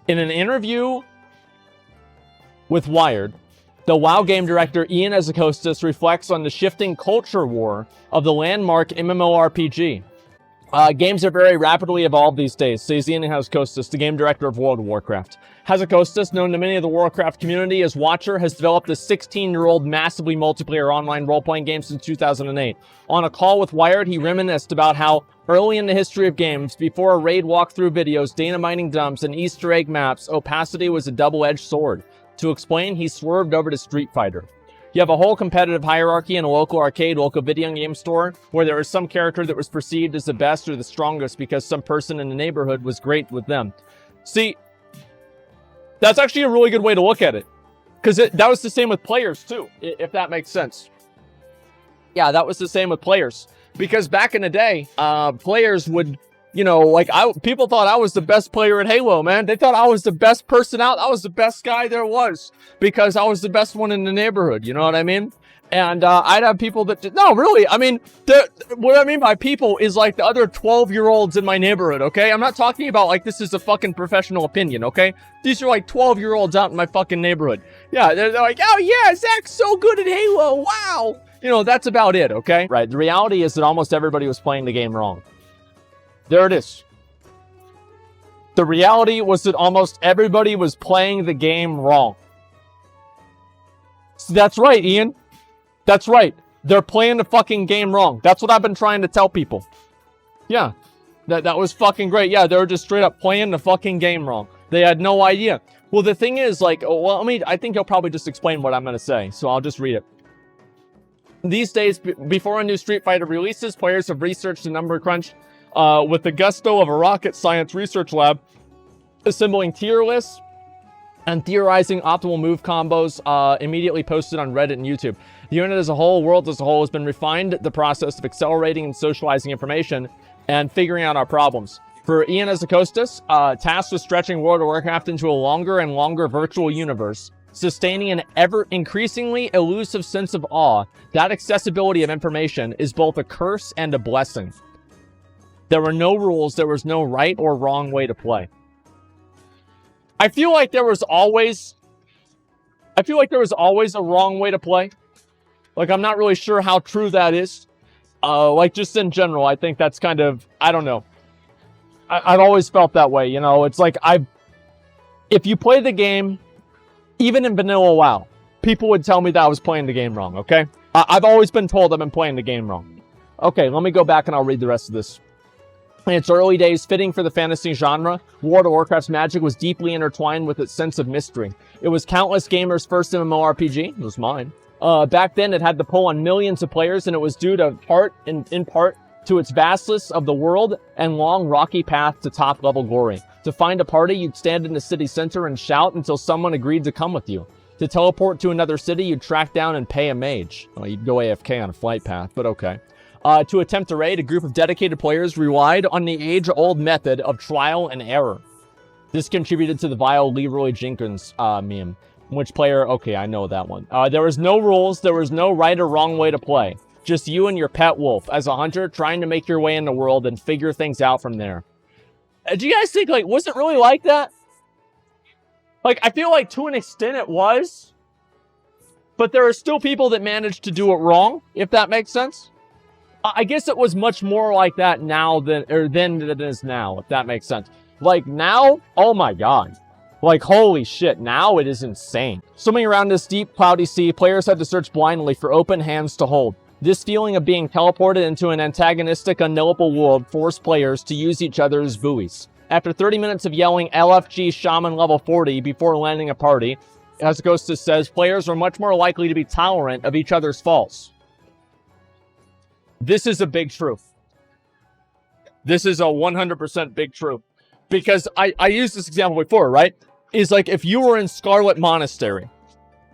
In an interview with Wired, the WoW game director Ian Hazzikostas reflects on the shifting culture war of the landmark MMORPG. Games are very rapidly evolved these days, says Ian Hazzikostas, the game director of World of Warcraft. Hazzikostas, known to many of the Warcraft community as Watcher, has developed a 16-year-old massively multiplayer online role-playing game since 2008. On a call with Wired, he reminisced about how early in the history of games, before raid walkthrough videos, data mining dumps, and Easter egg maps, opacity was a double-edged sword. To explain, he swerved over to Street Fighter. You have a whole competitive hierarchy in a local arcade, local video game store, where there was some character that was perceived as the best or the strongest because some person in the neighborhood was great with them. See, that's actually a really good way to look at it. Because that was the same with players, too, if that makes sense. Yeah, that was the same with players. Because back in the day, players would... You know, like, people thought I was the best player in Halo, man. They thought I was the best person out. I was the best guy there was because I was the best one in the neighborhood. You know what I mean? And I'd have people that no, really. I mean, what I mean by people is like the other 12-year-olds in my neighborhood, okay? I'm not talking about like this is a fucking professional opinion, okay? These are like 12-year-olds out in my fucking neighborhood. Yeah, they're like, oh yeah, Zach's so good at Halo. Wow. You know, that's about it, okay? Right. The reality is that almost everybody was playing the game wrong. There it is. The reality was that almost everybody was playing the game wrong. So that's right, Ian. That's right. They're playing the fucking game wrong. That's what I've been trying to tell people. Yeah. That was fucking great. Yeah, they were just straight up playing the fucking game wrong. They had no idea. Well, the thing is, like, well, I think he'll probably just explain what I'm going to say, so I'll just read it. These days, before a new Street Fighter releases, players have researched the number crunch with the gusto of a rocket science research lab, assembling tier lists and theorizing optimal move combos immediately posted on Reddit and YouTube. The internet as a whole, world as a whole, has been refined the process of accelerating and socializing information and figuring out our problems. For Ian Hazzikostas, tasked with stretching World of Warcraft into a longer and longer virtual universe, sustaining an ever-increasingly elusive sense of awe, that accessibility of information is both a curse and a blessing. There were no rules, there was no right or wrong way to play. I feel like there was always a wrong way to play. Like, I'm not really sure how true that is. Like, just in general, I think that's kind of, I don't know. I've always felt that way, you know? It's like, if you play the game, even in vanilla WoW, people would tell me that I was playing the game wrong, okay? I've always been told I've been playing the game wrong. Okay, let me go back and I'll read the rest of this. In its early days, fitting for the fantasy genre, World of Warcraft's magic was deeply intertwined with its sense of mystery. It was countless gamers' first MMORPG. It was mine. Back then, it had the pull on millions of players, and it was due to in part to its vastness of the world and long, rocky path to top-level glory. To find a party, you'd stand in the city center and shout until someone agreed to come with you. To teleport to another city, you'd track down and pay a mage. Well, you'd go AFK on a flight path, but okay. To attempt a raid, a group of dedicated players relied on the age-old method of trial and error. This contributed to the vile Leroy Jenkins meme. Which player? Okay, I know that one. There was no rules. There was no right or wrong way to play. Just you and your pet wolf as a hunter trying to make your way in the world and figure things out from there. Do you guys think, like, was it really like that? Like, I feel like to an extent it was. But there are still people that managed to do it wrong, if that makes sense. I guess it was much more like that now than it is now, if that makes sense. Like now, oh my god. Like holy shit, now it is insane. Swimming around this deep, cloudy sea, players had to search blindly for open hands to hold. This feeling of being teleported into an antagonistic, unknowable world forced players to use each other as buoys. After 30 minutes of yelling LFG Shaman level 40 before landing a party, Hazzikostas says players were much more likely to be tolerant of each other's faults. This is a big truth. This is a 100% big truth. Because I used this example before, right? Is like if you were in Scarlet Monastery.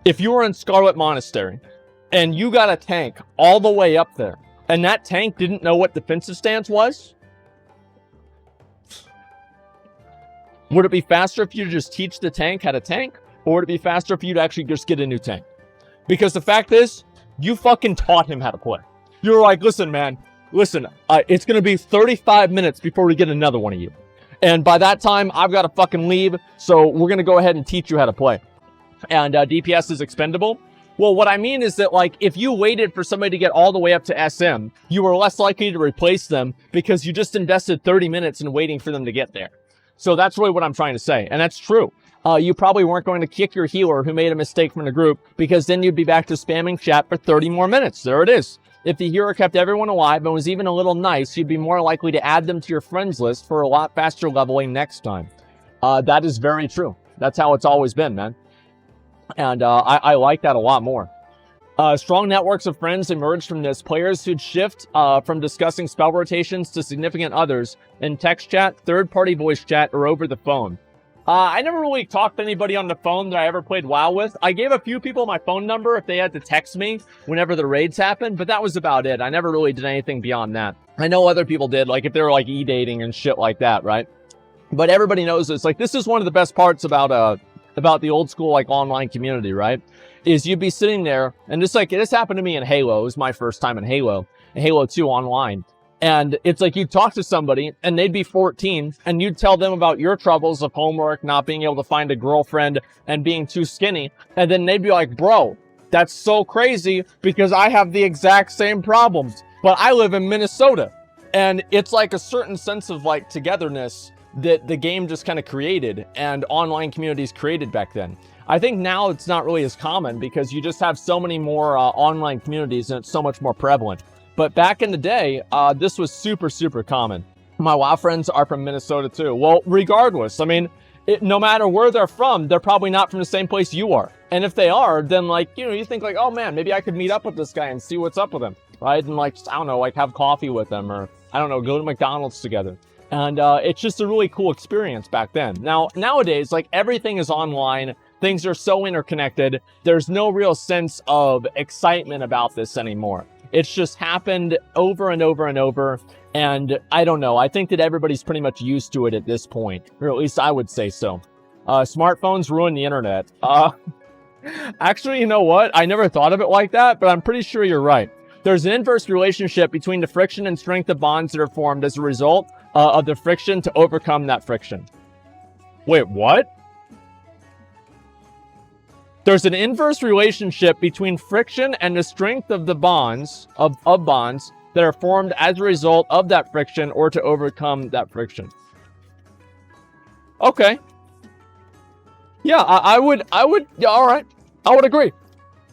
If you were in Scarlet Monastery and you got a tank all the way up there and that tank didn't know what defensive stance was, would it be faster if you just teach the tank how to tank? Or would it be faster for you to actually just get a new tank? Because the fact is, you fucking taught him how to play. You were like, listen, man, listen, it's going to be 35 minutes before we get another one of you. And by that time, I've got to fucking leave. So we're going to go ahead and teach you how to play. And DPS is expendable. Well, what I mean is that, like, if you waited for somebody to get all the way up to SM, you were less likely to replace them because you just invested 30 minutes in waiting for them to get there. So that's really what I'm trying to say. And that's true. You probably weren't going to kick your healer who made a mistake from the group, because then you'd be back to spamming chat for 30 more minutes. There it is. If the hero kept everyone alive and was even a little nice, you'd be more likely to add them to your friends list for a lot faster leveling next time. That is very true. That's how it's always been, man. And I like that a lot more. Strong networks of friends emerged from this. Players who'd shift from discussing spell rotations to significant others in text chat, third-party voice chat, or over the phone. I never really talked to anybody on the phone that I ever played WoW with. I gave a few people my phone number if they had to text me whenever the raids happened, but that was about it. I never really did anything beyond that. I know other people did, like if they were like e-dating and shit like that, right? But everybody knows this. Like, this is one of the best parts about the old school, like, online community, right? Is you'd be sitting there, and just like, this happened to me in Halo. It was my first time in Halo 2 online. And it's like, you'd talk to somebody, and they'd be 14, and you'd tell them about your troubles of homework, not being able to find a girlfriend, and being too skinny. And then they'd be like, bro, that's so crazy, because I have the exact same problems, but I live in Minnesota. And it's like a certain sense of, like, togetherness that the game just kind of created, and online communities created back then. I think now it's not really as common, because you just have so many more online communities, and it's so much more prevalent. But back in the day, this was super, super common. My WoW friends are from Minnesota too. Well, regardless, I mean, no matter where they're from, they're probably not from the same place you are. And if they are, then, like, you know, you think like, oh man, maybe I could meet up with this guy and see what's up with him, right? And, like, I don't know, like, have coffee with them, or I don't know, go to McDonald's together. And it's just a really cool experience back then. Now, nowadays, like, everything is online. Things are so interconnected. There's no real sense of excitement about this anymore. It's just happened over and over and over. And I don't know. I think that everybody's pretty much used to it at this point. Or at least I would say so. Smartphones ruin the internet. Actually, you know what? I never thought of it like that, but I'm pretty sure you're right. There's an inverse relationship between the friction and strength of bonds that are formed as a result of the friction to overcome that friction. Wait, what? There's an inverse relationship between friction and the strength of the bonds, of bonds that are formed as a result of that friction or to overcome that friction. Okay. Yeah, I would, yeah, all right. I would agree.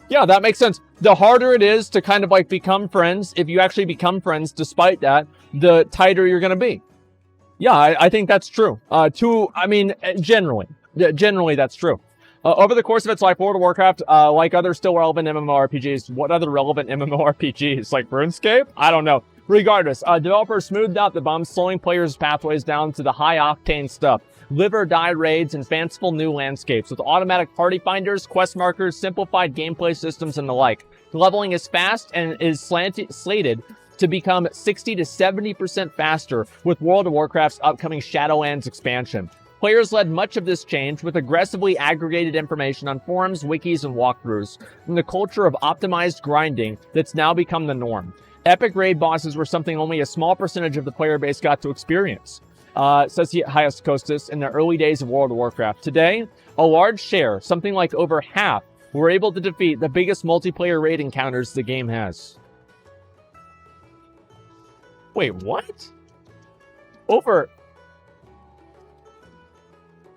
Yeah, that makes sense. The harder it is to kind of like become friends, if you actually become friends despite that, the tighter you're going to be. Yeah, I think that's true. Generally that's true. Over the course of its life, World of Warcraft, like other still relevant MMORPGs, what other relevant MMORPGs? Like RuneScape? I don't know. Regardless, developers smoothed out the bumps, slowing players' pathways down to the high-octane stuff. Live or die raids and fanciful new landscapes with automatic party finders, quest markers, simplified gameplay systems, and the like. Leveling is fast and is slated to become 60 to 70% faster with World of Warcraft's upcoming Shadowlands expansion. Players led much of this change with aggressively aggregated information on forums, wikis, and walkthroughs, and the culture of optimized grinding that's now become the norm. Epic raid bosses were something only a small percentage of the player base got to experience, says Hazzikostas, in the early days of World of Warcraft. Today, a large share, something like over half, were able to defeat the biggest multiplayer raid encounters the game has. Wait, what?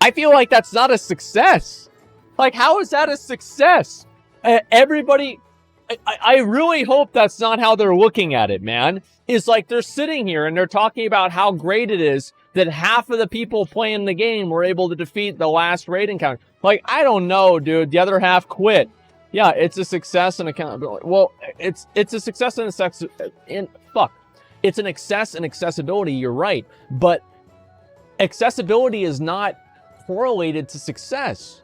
I feel like that's not a success. Like, how is that a success? Everybody, I really hope that's not how they're looking at it, man. It's like they're sitting here and they're talking about how great it is that half of the people playing the game were able to defeat the last raid encounter. Like, I don't know, dude. The other half quit. Yeah, it's a success and accountability. Well, it's a success and it's an excess and accessibility. You're right, but accessibility is not correlated to success.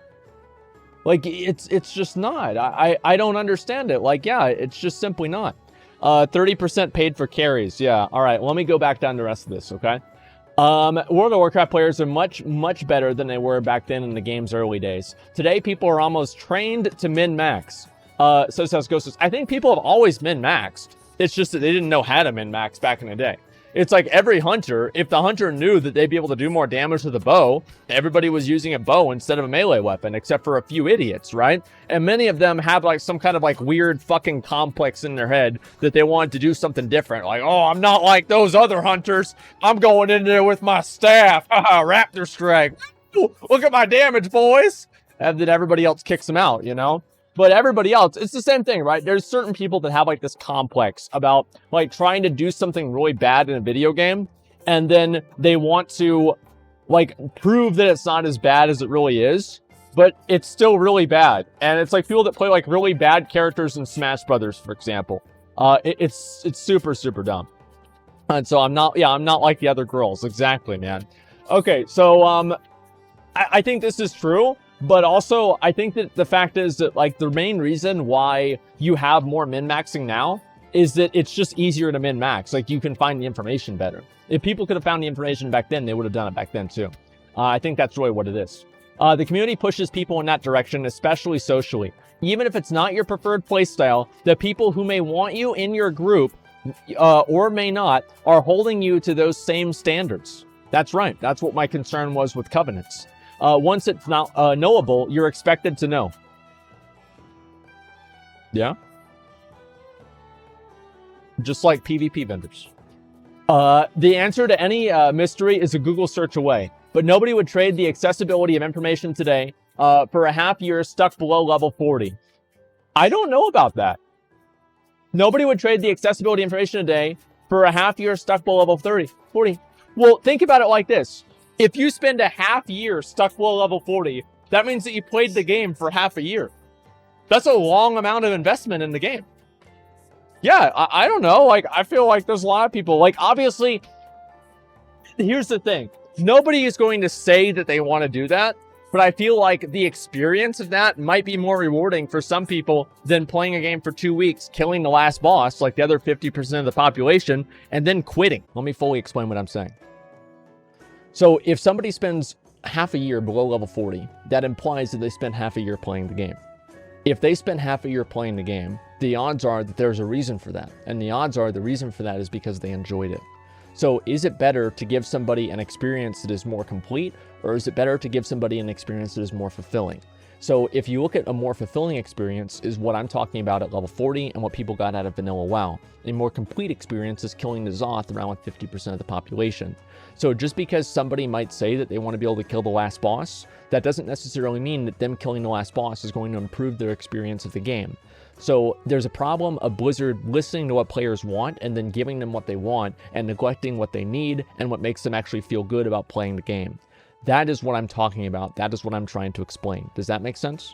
Like, it's just not. I don't understand it. Like, yeah, it's just simply not. 30% paid for carries. Yeah. All right. Let me go back down the rest of this. Okay. World of Warcraft players are much, much better than they were back then in the game's early days. Today, people are almost trained to min-max. Says Hazzikostas. I think people have always min-maxed. It's just that they didn't know how to min-max back in the day. It's like every hunter, if the hunter knew that they'd be able to do more damage with a bow, everybody was using a bow instead of a melee weapon, except for a few idiots, right? And many of them have like some kind of like weird fucking complex in their head that they wanted to do something different. Like, oh, I'm not like those other hunters. I'm going in there with my staff. Haha, raptor strike. Ooh, look at my damage, boys. And then everybody else kicks them out, you know? But everybody else, it's the same thing, right? There's certain people that have like this complex about like trying to do something really bad in a video game, and then they want to like prove that it's not as bad as it really is, but it's still really bad. And it's like people that play like really bad characters in Smash Brothers, for example. It's super, super dumb. And so I'm not like the other girls. Exactly, man. Okay, so I think this is true. But also, I think that the fact is that, like, the main reason why you have more min-maxing now is that it's just easier to min-max. Like, you can find the information better. If people could have found the information back then, they would have done it back then, too. I think that's really what it is. The community pushes people in that direction, especially socially. Even if it's not your preferred playstyle, the people who may want you in your group, or may not, are holding you to those same standards. That's right. That's what my concern was with Covenants. Once it's not knowable, you're expected to know. Yeah? Just like PvP vendors. The answer to any mystery is a Google search away. But nobody would trade the accessibility of information today for a half year stuck below level 40. I don't know about that. Nobody would trade the accessibility information today for a half year stuck below level 40. Well, think about it like this. If you spend a half year stuck below level 40, that means that you played the game for half a year. That's a long amount of investment in the game. Yeah, I don't know. Like, I feel like there's a lot of people, like, obviously, here's the thing. Nobody is going to say that they want to do that, but I feel like the experience of that might be more rewarding for some people than playing a game for 2 weeks, killing the last boss, like the other 50% of the population, and then quitting. Let me fully explain what I'm saying. So if somebody spends half a year below level 40, that implies that they spent half a year playing the game. If they spent half a year playing the game, the odds are that there's a reason for that. And the odds are the reason for that is because they enjoyed it. So is it better to give somebody an experience that is more complete, or is it better to give somebody an experience that is more fulfilling? So if you look at a more fulfilling experience is what I'm talking about at level 40 and what people got out of vanilla WoW. A more complete experience is killing the Zoth around 50% of the population. So just because somebody might say that they want to be able to kill the last boss, that doesn't necessarily mean that them killing the last boss is going to improve their experience of the game. So there's a problem of Blizzard listening to what players want and then giving them what they want and neglecting what they need and what makes them actually feel good about playing the game. That is what I'm talking about. That is what I'm trying to explain. Does that make sense?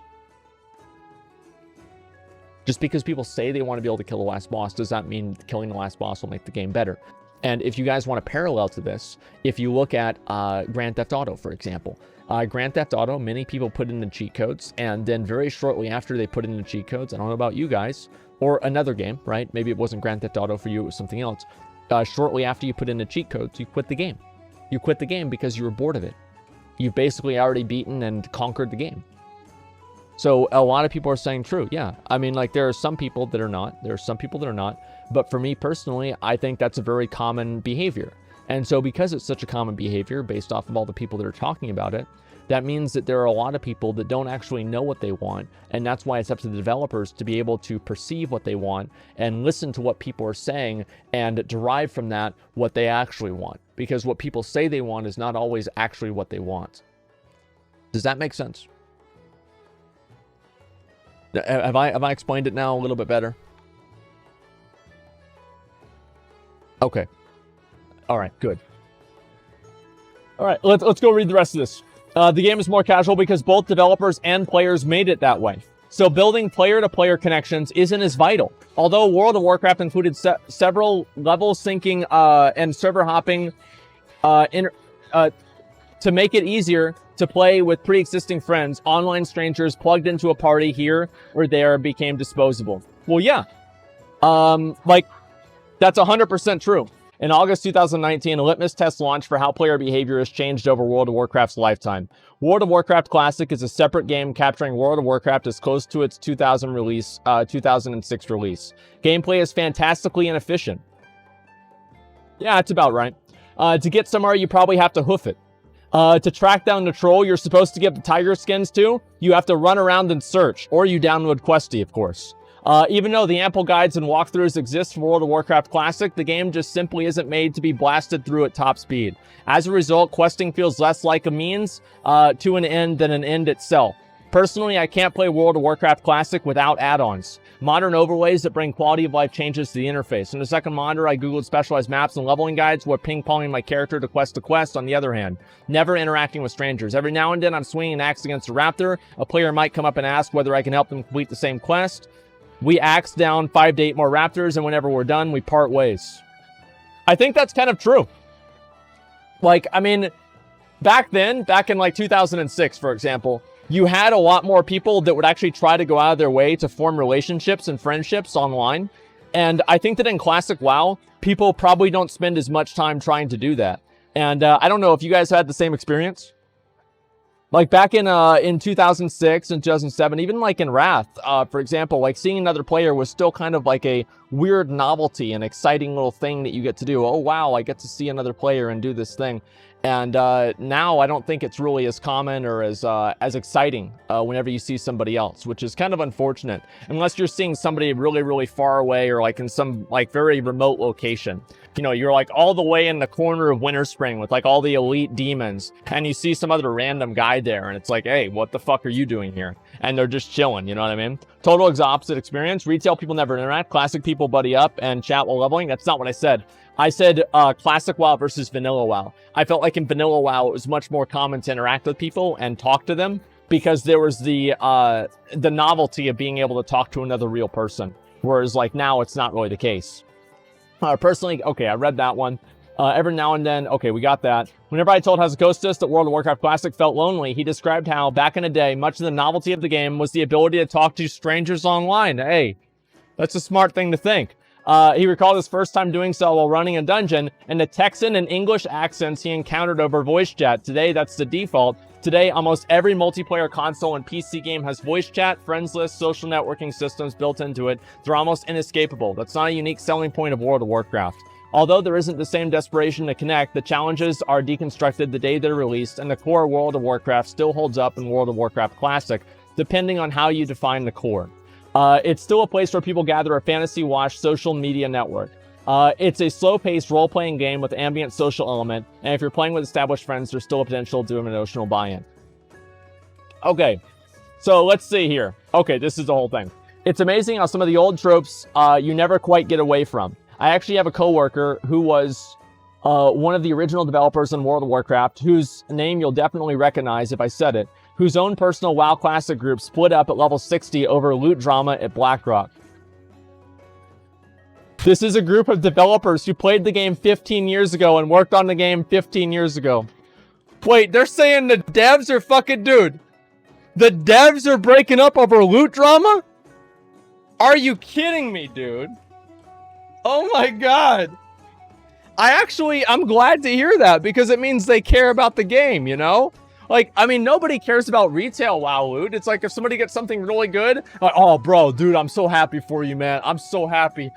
Just because people say they want to be able to kill the last boss, does that mean killing the last boss will make the game better? And if you guys want a parallel to this, if you look at Grand Theft Auto, for example. Grand Theft Auto, many people put in the cheat codes, and then very shortly after they put in the cheat codes, I don't know about you guys, or another game, right? Maybe it wasn't Grand Theft Auto for you, it was something else. Shortly after you put in the cheat codes, you quit the game. You quit the game because you were bored of it. You've basically already beaten and conquered the game. So a lot of people are saying true. Yeah, I mean, like, there are some people that are not. There are some people that are not. But for me personally, I think that's a very common behavior. And so because it's such a common behavior based off of all the people that are talking about it, that means that there are a lot of people that don't actually know what they want. And that's why it's up to the developers to be able to perceive what they want and listen to what people are saying and derive from that what they actually want. Because what people say they want is not always actually what they want. Does that make sense? Have I explained it now a little bit better? Okay. All right, good. All right, let's go read the rest of this. The game is more casual because both developers and players made it that way. So building player-to-player connections isn't as vital. Although World of Warcraft included several level syncing and server hopping to make it easier to play with pre-existing friends, online strangers plugged into a party here or there became disposable. Well, yeah. Like, that's 100% true. In August 2019, a litmus test launched for how player behavior has changed over World of Warcraft's lifetime. World of Warcraft Classic is a separate game capturing World of Warcraft as close to its 2006 release. Gameplay is fantastically inefficient. Yeah, that's about right. To get somewhere, you probably have to hoof it. To track down the troll you're supposed to get the tiger skins to, you have to run around and search, or you download Questy, of course. Even though the ample guides and walkthroughs exist for World of Warcraft Classic, the game just simply isn't made to be blasted through at top speed. As a result, questing feels less like a means to an end than an end itself. Personally, I can't play World of Warcraft Classic without add-ons. Modern overlays that bring quality of life changes to the interface. In the second monitor, I googled specialized maps and leveling guides while ping-ponging my character to quest on the other hand, never interacting with strangers. Every now and then, I'm swinging an axe against a raptor. A player might come up and ask whether I can help them complete the same quest. We axe down 5 to 8 more raptors, and whenever we're done, we part ways. I think that's kind of true. Like, I mean, back then, back in like 2006, for example, you had a lot more people that would actually try to go out of their way to form relationships and friendships online. And I think that in Classic WoW, people probably don't spend as much time trying to do that. And I don't know if you guys had the same experience. Like back in 2006 and 2007, even like in Wrath, for example, like seeing another player was still kind of like a weird novelty and exciting little thing that you get to do. Oh, wow, I get to see another player and do this thing. And now I don't think it's really as common or as exciting whenever you see somebody else, which is kind of unfortunate. Unless you're seeing somebody really, really far away or like in some like very remote location. You know, you're like all the way in the corner of Winterspring with like all the elite demons, and you see some other random guy there, and it's like, hey, what the fuck are you doing here? And they're just chilling, you know what I mean? Total opposite experience. Retail people never interact. Classic people buddy up and chat while leveling. That's not what I said. I said Classic WoW versus Vanilla WoW. I felt like in Vanilla WoW, it was much more common to interact with people and talk to them because there was the novelty of being able to talk to another real person. Whereas like now, it's not really the case. Personally, okay, I read that one. Every now and then, okay, we got that. Whenever I told Hazzikostas that World of Warcraft Classic felt lonely, he described how, back in the day, much of the novelty of the game was the ability to talk to strangers online. Hey, that's a smart thing to think. He recalled his first time doing so while running a dungeon, and the Texan and English accents he encountered over voice chat. Today, that's the default. Today, almost every multiplayer console and PC game has voice chat, friends lists, social networking systems built into it. They're almost inescapable. That's not a unique selling point of World of Warcraft. Although there isn't the same desperation to connect, the challenges are deconstructed the day they're released, and the core World of Warcraft still holds up in World of Warcraft Classic, depending on how you define the core. It's still a place where people gather a fantasy-wash social media network. It's a slow-paced role-playing game with ambient social element, and if you're playing with established friends, there's still a potential to do an emotional buy-in. Okay, so let's see here. Okay, this is the whole thing. It's amazing how some of the old tropes you never quite get away from. I actually have a coworker who was one of the original developers in World of Warcraft, whose name you'll definitely recognize if I said it, whose own personal WoW Classic group split up at level 60 over loot drama at Blackrock. This is a group of developers who played the game 15 years ago and worked on the game 15 years ago. Wait, they're saying the devs are fucking... Dude, the devs are breaking up over loot drama? Are you kidding me, dude? Oh my god. I'm glad to hear that because it means they care about the game, you know? Like, I mean, nobody cares about retail WoW loot. It's like if somebody gets something really good, like, oh, bro, dude, I'm so happy for you, man. I'm so happy.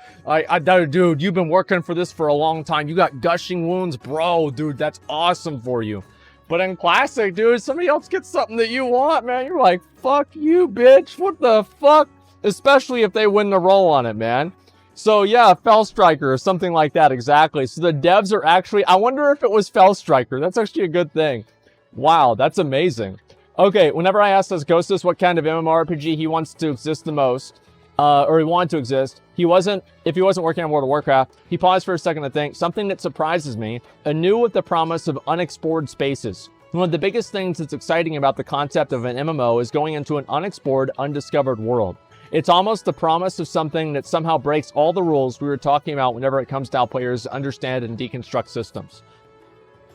Dude, you've been working for this for a long time. You got gushing wounds, bro, dude. That's awesome for you. But in Classic, dude, somebody else gets something that you want, man. You're like, fuck you, bitch. What the fuck? Especially if they win the roll on it, man. So yeah, Fellstriker or something like that, exactly. So the devs are actually, I wonder if it was Fellstriker. That's actually a good thing. Wow, that's amazing. Okay, whenever I asked Hazzikostas what kind of MMORPG he wants to exist the most, or he wanted to exist, if he wasn't working on World of Warcraft, he paused for a second to think, something that surprises me, anew with the promise of unexplored spaces. One of the biggest things that's exciting about the concept of an MMO is going into an unexplored, undiscovered world. It's almost the promise of something that somehow breaks all the rules we were talking about whenever it comes to how players understand and deconstruct systems.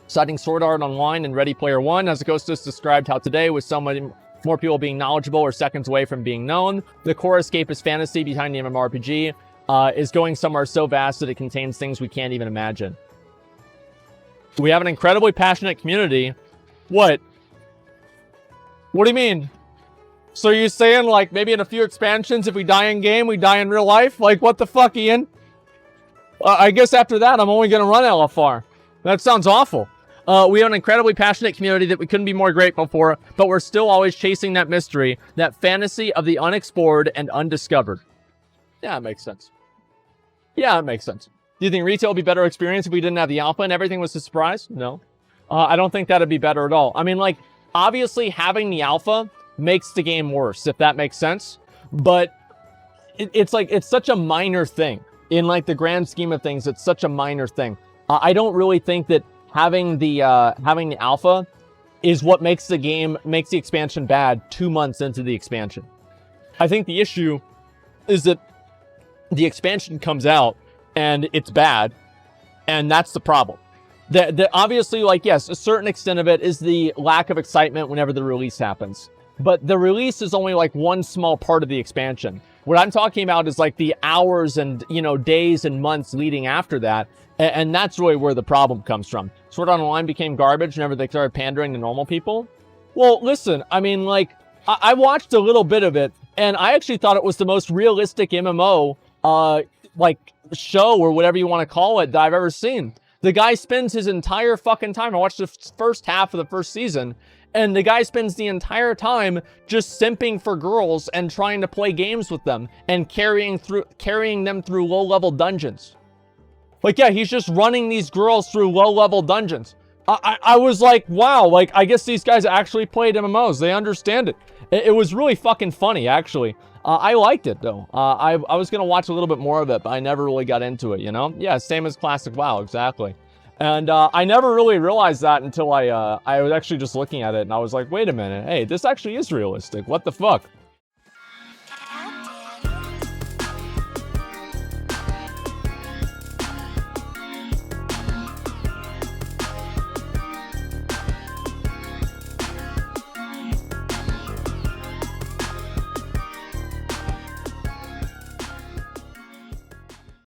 Citing Sword Art Online and Ready Player One, Hazzikostas described how today, with so many more people being knowledgeable or seconds away from being known, the core escapist fantasy behind the MMORPG is going somewhere so vast that it contains things we can't even imagine. We have an incredibly passionate community. What? What do you mean? So you're saying, like, maybe in a few expansions, if we die in game, we die in real life? Like, what the fuck, Ian? I guess after that, I'm only going to run LFR. That sounds awful. We have an incredibly passionate community that we couldn't be more grateful for, but we're still always chasing that mystery, that fantasy of the unexplored and undiscovered. Yeah, it makes sense. Yeah, it makes sense. Do you think retail would be a better experience if we didn't have the alpha and everything was a surprise? No. I don't think that'd be better at all. I mean, like, obviously having the alpha makes the game worse, if that makes sense. But it's like, it's such a minor thing. In like the grand scheme of things, it's such a minor thing. I don't really think that having the alpha is what makes the expansion bad 2 months into the expansion. I think the issue is that the expansion comes out and it's bad, and that's the problem. Obviously, like, yes, a certain extent of it is the lack of excitement whenever the release happens. But the release is only like one small part of the expansion. What I'm talking about is like the hours and, you know, days and months leading after that. And that's really where the problem comes from. Sword Art Online became garbage whenever they started pandering to normal people. Well, listen, I mean, like, I watched a little bit of it, and I actually thought it was the most realistic MMO, like, show or whatever you want to call it that I've ever seen. The guy spends his entire fucking time. I watched the first half of the first season, and the guy spends the entire time just simping for girls and trying to play games with them and carrying them through low-level dungeons. Like, yeah, he's just running these girls through low-level dungeons. I was like, wow, like, I guess these guys actually played MMOs. They understand it. It was really fucking funny, actually. I liked it, though. I was going to watch a little bit more of it, but I never really got into it, you know? Yeah, same as classic WoW, exactly. And I never really realized that until I was actually just looking at it, and I was like, wait a minute, hey, this actually is realistic. What the fuck?